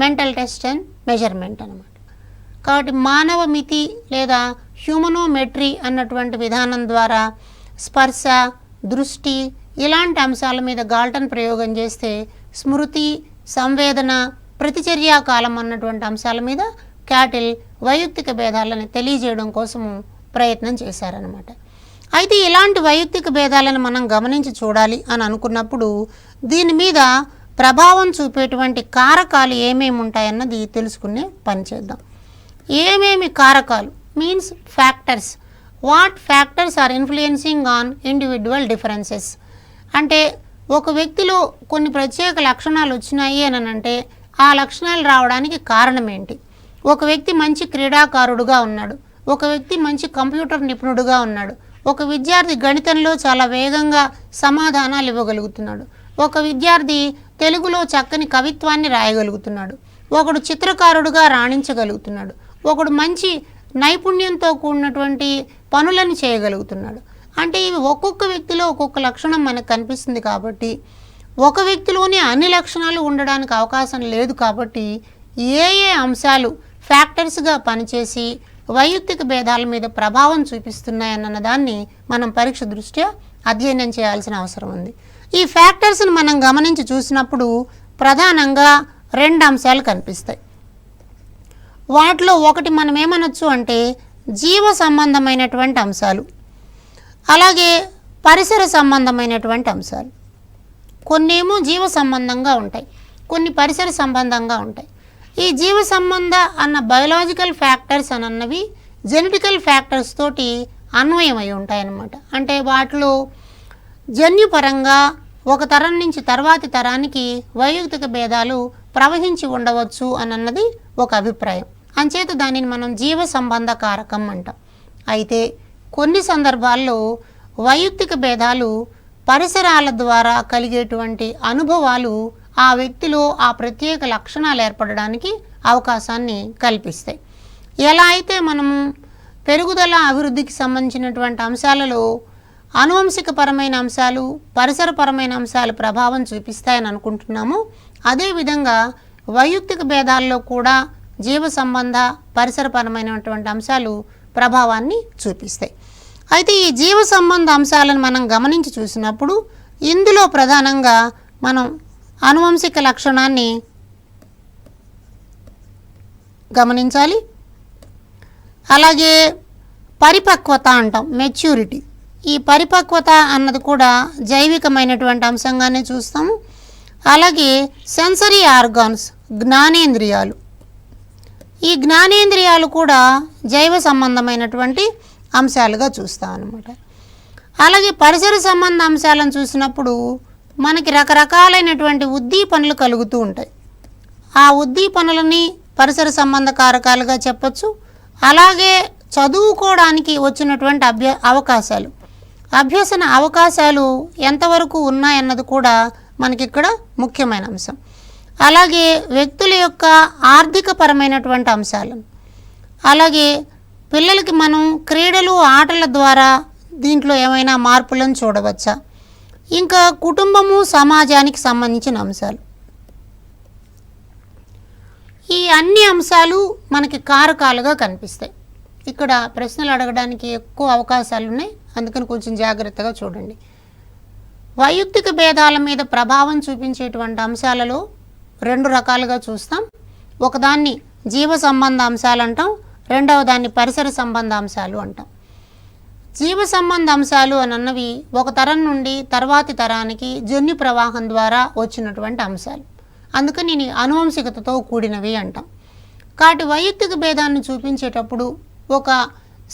mental test and measurement అన్నమాట. కాబట్టి మానవ మితి లేదా హ్యూమనోమెట్రీ అన్నటువంటి విధానం ద్వారా స్పర్శ, దృష్టి ఇలాంటి అంశాల మీద గాల్టన్ ప్రయోగం చేస్తే స్మృతి, సంవేదన, ప్రతిచర్యా కాలం అన్నటువంటి అంశాల మీద క్యాటిల్ వైయక్తిక భేదాలను తెలియజేయడం కోసము ప్రయత్నం చేశారనమాట. అయితే ఇలాంటి వైయక్తిక భేదాలను మనం గమనించి చూడాలి అని అనుకున్నప్పుడు దీని మీద ప్రభావం చూపేటువంటి కారకాలు ఏమేమి ఉంటాయన్నది తెలుసుకునే పని చేద్దాం. ఏమేమి కారకాలు means factors. What factors are influencing on individual differences అంటే ఒక వ్యక్తిలో కొన్ని ప్రత్యేక లక్షణాలు వచ్చినాయి అని అంటే ఆ లక్షణాలు రావడానికి కారణం ఏంటి? ఒక వ్యక్తి మంచి క్రీడాకారుడుగా ఉన్నాడు, ఒక వ్యక్తి మంచి కంప్యూటర్ నిపుణుడుగా ఉన్నాడు, ఒక విద్యార్థి గణితంలో చాలా వేగంగా సమాధానాలు ఇవ్వగలుగుతున్నాడు, ఒక విద్యార్థి తెలుగులో చక్కని కవిత్వాన్ని రాయగలుగుతున్నాడు, ఒకడు చిత్రకారుడుగా రాణించగలుగుతున్నాడు, ఒకడు మంచి నైపుణ్యంతో కూడినటువంటి పనులను చేయగలుగుతున్నాడు. అంటే ఇవి ఒక్కొక్క వ్యక్తిలో ఒక్కొక్క లక్షణం మనకు కనిపిస్తుంది. కాబట్టి ఒక వ్యక్తిలోనే అన్ని లక్షణాలు ఉండడానికి అవకాశం లేదు. కాబట్టి ఏ అంశాలు ఫ్యాక్టర్స్గా పనిచేసి వైయక్తిక భేదాల మీద ప్రభావం చూపిస్తున్నాయన్న దాన్ని మనం పరీక్ష దృష్ట్యా అధ్యయనం చేయాల్సిన అవసరం ఉంది. ఈ ఫ్యాక్టర్స్ని మనం గమనించి చూసినప్పుడు ప్రధానంగా 2 అంశాలు కనిపిస్తాయి. వాటిలో ఒకటి మనం ఏమనొచ్చు అంటే జీవ సంబంధమైనటువంటి అంశాలు, అలాగే పరిసర సంబంధమైనటువంటి అంశాలు. కొన్నేమో జీవ సంబంధంగా ఉంటాయి, కొన్ని పరిసర సంబంధంగా ఉంటాయి. ఈ జీవ సంబంధ అన్న బయోలాజికల్ ఫ్యాక్టర్స్ అన్నవి జెనెటికల్ ఫ్యాక్టర్స్ తోటి అన్వయమై ఉంటాయన్నమాట. అంటే వాటిలో జన్యుపరంగా ఒక తరం నుంచి తర్వాతి తరానికి వైయక్తిక భేదాలు ప్రవహించి ఉండవచ్చు అన్నది ఒక అభిప్రాయం. అంచేత దానిని మనం జీవ సంబంధ కారకం అంటాం. అయితే కొన్ని సందర్భాల్లో వైయక్తిక భేదాలు పరిసరాల ద్వారా కలిగేటువంటి అనుభవాలు ఆ వ్యక్తిలో ఆ ప్రత్యేక లక్షణాలు ఏర్పడడానికి అవకాశాన్ని కల్పిస్తాయి. ఎలా అయితే మనము పెరుగుదల అభివృద్ధికి సంబంధించినటువంటి అంశాలలో ఆనువంశికపరమైన అంశాలు, పరిసరపరమైన అంశాలు ప్రభావం చూపిస్తాయని అనుకుంటున్నాము, అదేవిధంగా వైయక్తిక భేదాల్లో కూడా జీవ సంబంధ పరిసరపరమైనటువంటి అంశాలు ప్రభావాన్ని చూపిస్తాయి. అయితే ఈ జీవ సంబంధ అంశాలను మనం గమనించి చూసినప్పుడు ఇందులో ప్రధానంగా మనం ఆనువంశిక లక్షణాన్ని గమనించాలి. అలాగే పరిపక్వత అంటాం, మెచ్యూరిటీ. ఈ పరిపక్వత అన్నది కూడా జైవికమైనటువంటి అంశంగానే చూస్తాము. అలాగే సెన్సరీ ఆర్గాన్స్, జ్ఞానేంద్రియాలు. ఈ జ్ఞానేంద్రియాలు కూడా జైవ సంబంధమైనటువంటి అంశాలుగా చూస్తాం అన్నమాట. అలాగే పరిసర సంబంధ అంశాలను చూసినప్పుడు మనకి రకరకాలైనటువంటి ఉద్దీపనలు కలుగుతూ ఉంటాయి. ఆ ఉద్దీపనలని పరిసర సంబంధ కారకాలుగా చెప్పచ్చు. అలాగే చదువుకోవడానికి వచ్చినటువంటి అవకాశాలు, అభ్యసన అవకాశాలు ఎంతవరకు ఉన్నాయన్నది కూడా మనకి ఇక్కడ ముఖ్యమైన అంశం. అలాగే వ్యక్తుల యొక్క ఆర్థిక పరమైనటువంటి అంశాలను, అలాగే పిల్లలకి మనం క్రీడలు, ఆటల ద్వారా దీంట్లో ఏమైనా మార్పులను చూడవచ్చా, ఇంకా కుటుంబము, సమాజానికి సంబంధించిన అంశాలు. ఈ అన్ని అంశాలు మనకి కారకాలుగా కనిపిస్తాయి. ఇక్కడ ప్రశ్నలు అడగడానికి ఎక్కువ అవకాశాలు ఉన్నాయి, అందుకని కొంచెం జాగ్రత్తగా చూడండి. వైయక్తిక భేదాల మీద ప్రభావం చూపించేటువంటి అంశాలలో 2 రకాలుగా చూస్తాం. ఒకదాన్ని జీవ సంబంధ అంశాలు అంటాం, రెండవ దాన్ని పరిసర సంబంధ అంశాలు అంటాం. జీవ సంబంధ అంశాలు అన్నవి ఒక తరం నుండి తర్వాతి తరానికి జన్యు ప్రవాహం ద్వారా వచ్చినటువంటి అంశాలు, అందుకని నేను ఆనువంశికతతో కూడినవి అంటాం. కాబట్టి వైయక్తిక భేదాన్ని చూపించేటప్పుడు ఒక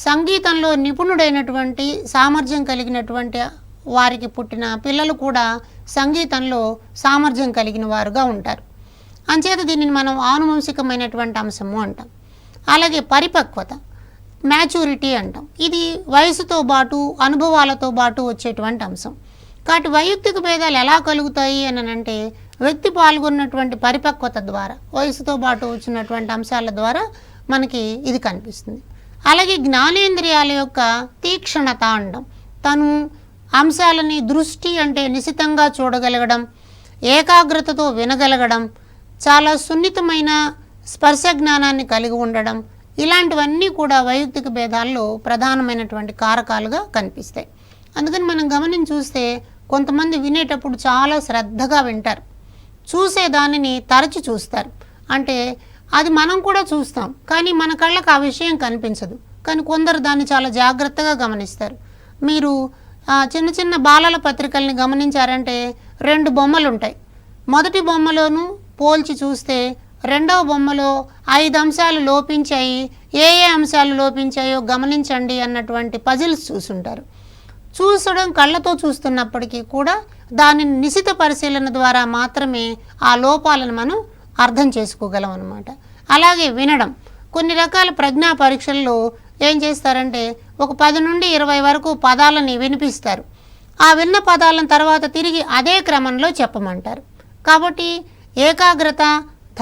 సంగీతంలో నిపుణుడైనటువంటి సామర్థ్యం కలిగినటువంటి వారికి పుట్టిన పిల్లలు కూడా సంగీతంలో సామర్థ్యం కలిగిన వారుగా ఉంటారు. అంచేత దీనిని మనం ఆనువంశికమైనటువంటి అంశము అంటాం. అలాగే పరిపక్వత, మ్యాచ్యూరిటీ అంటాం. ఇది వయసుతో పాటు అనుభవాలతో పాటు వచ్చేటువంటి అంశం. కాబట్టి వైయక్తిక భేదాలు ఎలా కలుగుతాయి అని అంటే వ్యక్తి పాల్గొన్నటువంటి పరిపక్వత ద్వారా, వయసుతో పాటు వచ్చినటువంటి అంశాల ద్వారా మనకి ఇది కనిపిస్తుంది. అలాగే జ్ఞానేంద్రియాల యొక్క తీక్షణత అంటాం. తను అంశాలని దృష్టి అంటే నిశితంగా చూడగలగడం, ఏకాగ్రతతో వినగలగడం, చాలా సున్నితమైన స్పర్శ జ్ఞానాన్ని కలిగి ఉండడం, ఇలాంటివన్నీ కూడా వైయక్తిక భేదాల్లో ప్రధానమైనటువంటి కారకాలుగా కనిపిస్తాయి. అందుకని మనం గమనించి చూస్తే కొంతమంది వినేటప్పుడు చాలా శ్రద్ధగా వింటారు, చూసే దానిని తరచి చూస్తారు. అంటే అది మనం కూడా చూస్తాం, కానీ మన కళ్ళకు ఆ విషయం కనిపించదు, కానీ కొందరు దాన్ని చాలా జాగ్రత్తగా గమనిస్తారు. మీరు చిన్న చిన్న బాలల పత్రికల్ని గమనించారంటే 2 బొమ్మలు ఉంటాయి. మొదటి బొమ్మలోను పోల్చి చూస్తే రెండవ బొమ్మలో 5 అంశాలు లోపించాయి, ఏ అంశాలు లోపించాయో గమనించండి అన్నటువంటి పజిల్స్ చూసుంటారు. చూసడం కళ్ళతో చూస్తున్నప్పటికీ కూడా దానిని నిశిత పరిశీలన ద్వారా మాత్రమే ఆ లోపాలను మనం అర్థం చేసుకోగలం అన్నమాట. అలాగే వినడం, కొన్ని రకాల ప్రజ్ఞా పరీక్షల్లో ఏం చేస్తారంటే ఒక 10 నుండి 20 వరకు పదాలని వినిపిస్తారు. ఆ విన్న పదాలను తర్వాత తిరిగి అదే క్రమంలో చెప్పమంటారు. కాబట్టి ఏకాగ్రత,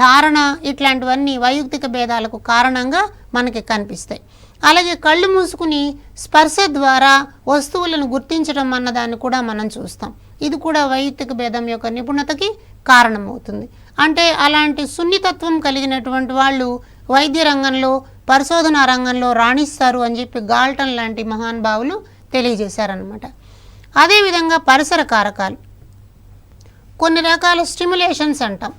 ధారణ ఇట్లాంటివన్నీ వైయక్తిక భేదాలకు కారణంగా మనకి కనిపిస్తాయి. అలాగే కళ్ళు మూసుకుని స్పర్శ ద్వారా వస్తువులను గుర్తించడం అన్నదాన్ని కూడా మనం చూస్తాం. ఇది కూడా వైయక్తిక భేదం యొక్క నిపుణతకి కారణమవుతుంది. అంటే అలాంటి సున్నితత్వం కలిగినటువంటి వాళ్ళు వైద్య రంగంలో, పరిశోధనా రంగంలో రాణిస్తారు అని చెప్పి గాల్టన్ లాంటి మహానుభావులు తెలియజేశారనమాట. అదేవిధంగా పరిసర కారకాలు, కొన్ని రకాల స్టిమ్యులేషన్స్ అంటాం.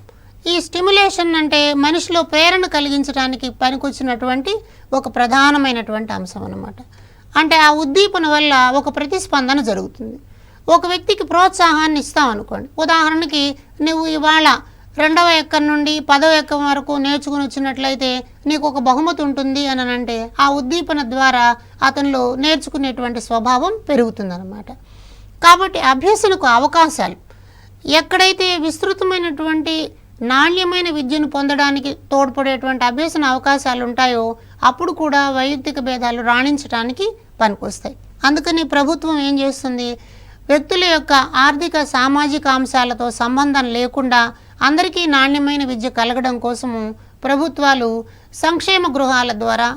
ఈ స్టిమ్యులేషన్ అంటే మనిషిలో ప్రేరణ కలిగించడానికి పనికొచ్చినటువంటి ఒక ప్రధానమైనటువంటి అంశం అన్నమాట. అంటే ఆ ఉద్దీపన వల్ల ఒక ప్రతిస్పందన జరుగుతుంది. ఒక వ్యక్తికి ప్రోత్సాహాన్ని ఇస్తాం అనుకోండి. ఉదాహరణకి నువ్వు ఇవాళ 2వ ఎక్కం నుండి 10వ ఎక్కం వరకు నేర్చుకుని వచ్చినట్లయితే నీకు ఒక బహుమతి ఉంటుంది అని అంటే ఆ ఉద్దీపన ద్వారా అతనిలో నేర్చుకునేటువంటి స్వభావం పెరుగుతుందన్నమాట. కాబట్టి అభ్యసనకు అవకాశాలు, ఎక్కడైతే విస్తృతమైనటువంటి నాణ్యమైన విద్యను పొందడానికి తోడ్పడేటువంటి అభ్యసన అవకాశాలు ఉంటాయో అప్పుడు కూడా వైయక్తిక భేదాలు రాణించడానికి పనికొస్తాయి. అందుకని ప్రభుత్వం ఏం చేస్తుంది, వ్యక్తుల యొక్క ఆర్థిక సామాజిక అంశాలతో సంబంధం లేకుండా అందరికీ నాణ్యమైన విద్య కలగడం కోసము ప్రభుత్వాలు సంక్షేమ గృహాల ద్వారా,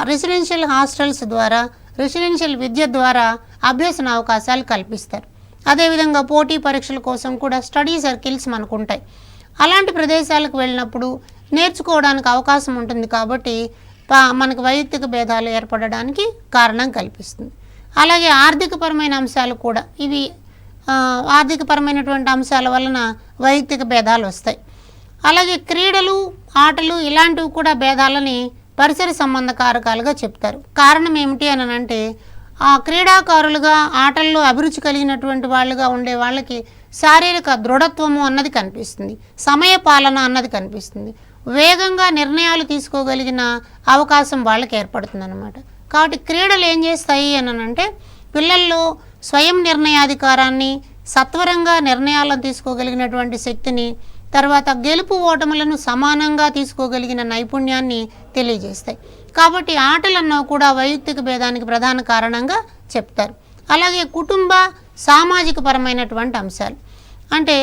రెసిడెన్షియల్ హాస్టల్స్ ద్వారా, రెసిడెన్షియల్ విద్య ద్వారా అభ్యసన అవకాశాలు కల్పిస్తారు. అదేవిధంగా పోటీ పరీక్షల కోసం కూడా స్టడీ సర్కిల్స్ మనకు ఉంటాయి. అలాంటి ప్రదేశాలకు వెళ్ళినప్పుడు నేర్చుకోవడానికి అవకాశం ఉంటుంది. కాబట్టి మనకు వైయక్తిక భేదాలు ఏర్పడడానికి కారణం కల్పిస్తుంది. అలాగే ఆర్థికపరమైన అంశాలు కూడా, ఇవి ఆర్థికపరమైనటువంటి అంశాల వలన వైయక్తిక భేదాలు వస్తాయి. అలాగే క్రీడలు, ఆటలు ఇలాంటివి కూడా భేదాలని పరిసర సంబంధ కారకాలుగా చెప్తారు. కారణం ఏమిటి అని అంటే ఆ క్రీడాకారులుగా, ఆటల్లో అభిరుచి కలిగినటువంటి వాళ్ళుగా ఉండే వాళ్ళకి శారీరక దృఢత్వము అన్నది కనిపిస్తుంది, సమయ పాలన అన్నది కనిపిస్తుంది, వేగంగా నిర్ణయాలు తీసుకోగలిగిన అవకాశం వాళ్ళకి ఏర్పడుతుంది అన్నమాట. కాబట్టి క్రీడలు ఏం చేస్తాయి అని అంటే పిల్లల్లో స్వయం నిర్ణయాధికారాన్ని, సత్వరంగా నిర్ణయాలను తీసుకోగలిగినటువంటి శక్తిని, తర్వాత గెలుపు ఓటములను సమానంగా తీసుకోగలిగిన నైపుణ్యాన్ని తెలియజేస్తాయి. కాబట్టి ఆటలన్నా కూడా వైయక్తిక భేదానికి ప్రధాన కారణంగా చెప్తారు. అలాగే కుటుంబ సామాజిక పరమైనటువంటి అంశాలు, అంటే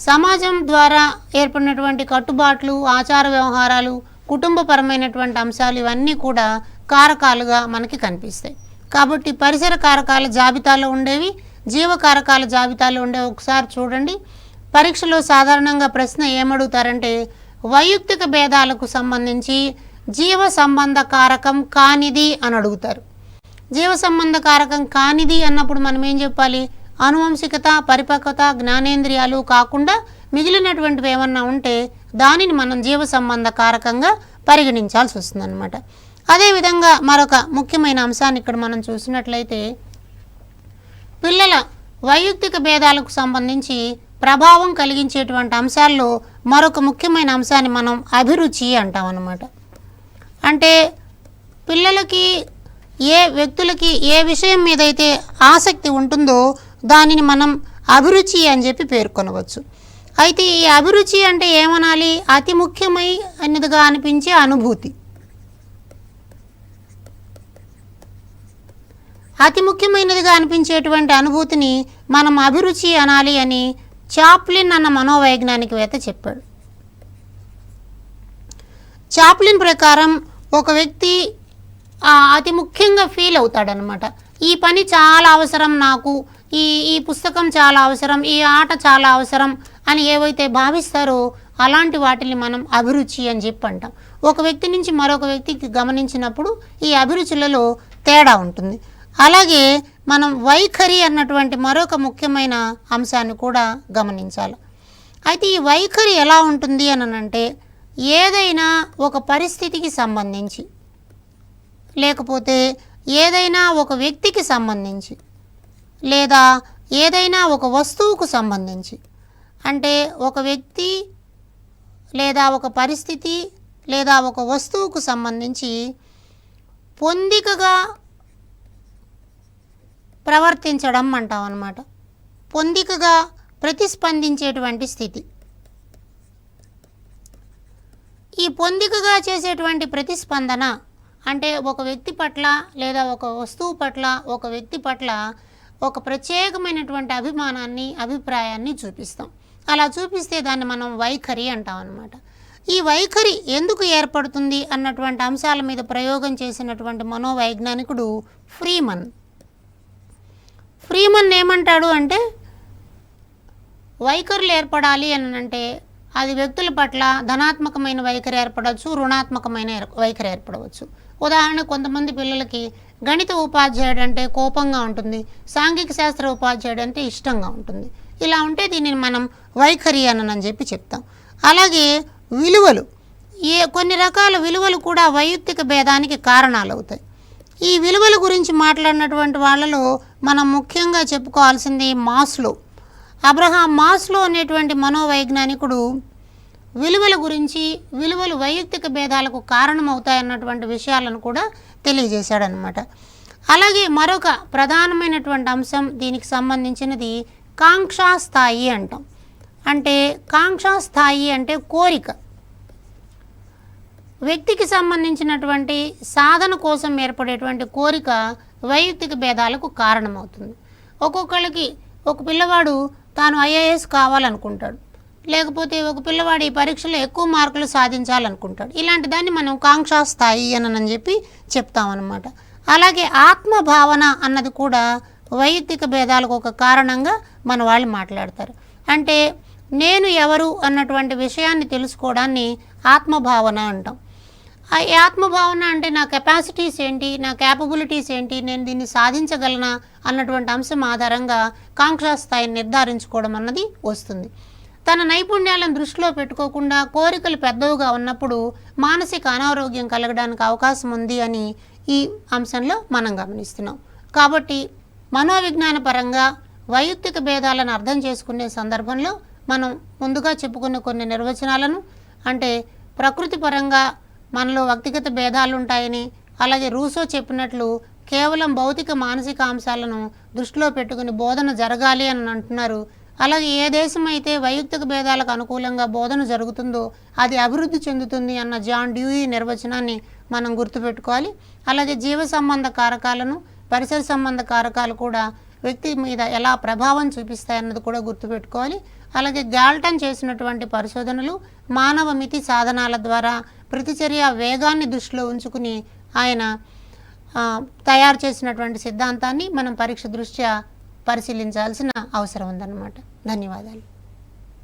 సమాజం ద్వారా ఏర్పడినటువంటి కట్టుబాట్లు, ఆచార వ్యవహారాలు, కుటుంబపరమైనటువంటి అంశాలు ఇవన్నీ కూడా కారకాలుగా మనకి కనిపిస్తాయి. కాబట్టి పరిసర కారకాల జాబితాలో ఉండేవి, జీవకారకాల జాబితాలో ఉండేవి ఒకసారి చూడండి. పరీక్షలో సాధారణంగా ప్రశ్న ఏమడుగుతారంటే వైయక్తిక భేదాలకు సంబంధించి జీవ సంబంధ కారకం కానిది అని అడుగుతారు. జీవ సంబంధ కారకం కానిది అన్నప్పుడు మనం ఏం చెప్పాలి, ఆనువంశికత, పరిపక్వత, జ్ఞానేంద్రియాలు కాకుండా మిగిలినటువంటివి ఏమన్నా ఉంటే దానిని మనం జీవ సంబంధ కారకంగా పరిగణించాల్సి వస్తుందన్నమాట. అదేవిధంగా మరొక ముఖ్యమైన అంశాన్ని ఇక్కడ మనం చూసినట్లయితే పిల్లల వైయక్తిక భేదాలకు సంబంధించి ప్రభావం కలిగించేటువంటి అంశాల్లో మరొక ముఖ్యమైన అంశాన్ని మనం అభిరుచి అంటాం అన్నమాట. అంటే పిల్లలకి, ఏ వ్యక్తులకి ఏ విషయం మీద అయితే ఆసక్తి ఉంటుందో దానిని మనం అభిరుచి అని చెప్పి పేర్కొనవచ్చు. అయితే ఈ అభిరుచి అంటే ఏమనాలి, అతి ముఖ్యమైనదిగా అనిపించే అనుభూతి, అతి ముఖ్యమైనదిగా అనిపించేటువంటి అనుభూతిని మనం అభిరుచి అనాలి అని చాప్లిన్ అన్న మనోవైజ్ఞానికవేత్త చెప్పాడు. చాప్లిన్ ప్రకారం ఒక వ్యక్తి అతి ముఖ్యంగా ఫీల్ అవుతాడనమాట. ఈ పని చాలా అవసరం నాకు, ఈ ఈ పుస్తకం చాలా అవసరం, ఈ ఆట చాలా అవసరం అని ఏవైతే భావిస్తారో అలాంటి వాటిని మనం అభిరుచి అని చెప్పి అంటాం. ఒక వ్యక్తి నుంచి మరొక వ్యక్తికి గమనించినప్పుడు ఈ అభిరుచులలో తేడా ఉంటుంది. అలాగే మనం వైఖరి అన్నటువంటి మరొక ముఖ్యమైన అంశాన్ని కూడా గమనించాలి. అయితే ఈ వైఖరి ఎలా ఉంటుంది అని అంటే, ఏదైనా ఒక పరిస్థితికి సంబంధించి, లేకపోతే ఏదైనా ఒక వ్యక్తికి సంబంధించి, లేదా ఏదైనా ఒక వస్తువుకు సంబంధించి, అంటే ఒక వ్యక్తి లేదా ఒక పరిస్థితి లేదా ఒక వస్తువుకు సంబంధించి పొందికగా ప్రవర్తించడం అంటాం అన్నమాట. పొందికగా ప్రతిస్పందించేటువంటి స్థితి. ఈ పొందికగా చేసేటువంటి ప్రతిస్పందన అంటే ఒక వ్యక్తి పట్ల లేదా ఒక వస్తువు పట్ల ఒక వ్యక్తి పట్ల ఒక ప్రత్యేకమైనటువంటి అభిమానాన్ని అభిప్రాయాన్ని చూపిస్తాం. అలా చూపిస్తే దాన్ని మనం వైఖరి అంటాం అన్నమాట. ఈ వైఖరి ఎందుకు ఏర్పడుతుంది అన్నటువంటి అంశాల మీద ప్రయోగం చేసినటువంటి మనోవైజ్ఞానికుడు ఫ్రీమన్. ఫ్రీమన్ ఏమంటాడు అంటే, వైఖరులు ఏర్పడాలి అని అంటే అది వ్యక్తుల పట్ల ధనాత్మకమైన వైఖరి ఏర్పడవచ్చు, రుణాత్మకమైన వైఖరి ఏర్పడవచ్చు. ఉదాహరణ, కొంతమంది పిల్లలకి గణిత ఉపాధ్యాయుడు అంటే కోపంగా ఉంటుంది, సాంఘిక శాస్త్ర ఉపాధ్యాయుడు అంటే ఇష్టంగా ఉంటుంది. ఇలా ఉంటే దీనిని మనం వైఖరి అని చెప్పి చెప్తాం. అలాగే విలువలు, కొన్ని రకాల విలువలు కూడా వైయక్తిక భేదానికి కారణాలు అవుతాయి. ఈ విలువల గురించి మాట్లాడినటువంటి వాళ్ళలో మనం ముఖ్యంగా చెప్పుకోవాల్సింది మాస్లో. అబ్రహాం మాస్లో అనేటువంటి మనోవైజ్ఞానికుడు విలువల గురించి, విలువలు వైయక్తిక భేదాలకు కారణమవుతాయన్నటువంటి విషయాలను కూడా తెలియజేశాడనమాట. అలాగే మరొక ప్రధానమైనటువంటి అంశం దీనికి సంబంధించినది కాంక్షా స్థాయి అంటాం. అంటే కాంక్షా స్థాయి అంటే కోరిక. వ్యక్తికి సంబంధించినటువంటి సాధన కోసం ఏర్పడేటువంటి కోరిక వైయక్తిక భేదాలకు కారణమవుతుంది. ఒక్కొక్కళ్ళకి ఒక పిల్లవాడు తాను ఐఏఎస్ కావాలనుకుంటాడు, లేకపోతే ఒక పిల్లవాడు ఈ పరీక్షలో ఎక్కువ మార్కులు సాధించాలనుకుంటాడు. ఇలాంటి దాన్ని మనం కాంక్షా స్థాయి అని చెప్పి చెప్తామన్నమాట. అలాగే ఆత్మభావన అన్నది కూడా వైయక్తిక భేదాలకు ఒక కారణంగా మన వాళ్ళు మాట్లాడతారు. అంటే నేను ఎవరు అన్నటువంటి విషయాన్ని తెలుసుకోవడాన్ని ఆత్మభావన అంటాం. ఈ ఆత్మభావన అంటే నా కెపాసిటీస్ ఏంటి, నా క్యాపబిలిటీస్ ఏంటి, నేను దీన్ని సాధించగలనా అన్నటువంటి అంశం ఆధారంగా కాంక్షా స్థాయిని నిర్ధారించుకోవడం అన్నది వస్తుంది. తన నైపుణ్యాలను దృష్టిలో పెట్టుకోకుండా కోరికలు పెద్దవిగా ఉన్నప్పుడు మానసిక అనారోగ్యం కలగడానికి అవకాశం ఉంది అని ఈ అంశంలో మనం గమనిస్తున్నాం. కాబట్టి మనోవిజ్ఞాన పరంగా వైయక్తిక భేదాలను అర్థం చేసుకునే సందర్భంలో మనం ముందుగా చెప్పుకున్న కొన్ని నిర్వచనాలను, అంటే ప్రకృతి పరంగా మనలో వ్యక్తిగత భేదాలు ఉంటాయని, అలాగే రూసో చెప్పినట్లు కేవలం భౌతిక మానసిక అంశాలను దృష్టిలో పెట్టుకుని బోధన జరగాలి అని అంటున్నారు. అలాగే ఏ దేశం అయితే వైయక్తిక భేదాలకు అనుకూలంగా బోధన జరుగుతుందో అది అభివృద్ధి చెందుతుంది అన్న జాన్ డ్యూయి నిర్వచనాన్ని మనం గుర్తుపెట్టుకోవాలి. అలాగే జీవ సంబంధ కారకాలను, పరిసర సంబంధ కారకాలు కూడా వ్యక్తి మీద ఎలా ప్రభావం చూపిస్తాయన్నది కూడా గుర్తుపెట్టుకోవాలి. అలాగే గాల్టన్ చేసినటువంటి పరిశోధనలు మానవ మితి సాధనాల ద్వారా ప్రతిచర్య వేగాన్ని దృష్టిలో ఉంచుకుని ఆయన తయారు చేసినటువంటి సిద్ధాంతాన్ని మనం పరీక్ష దృష్ట్యా పరిశీలించాల్సిన అవసరం ఉందన్నమాట. ధన్యవాదాలు.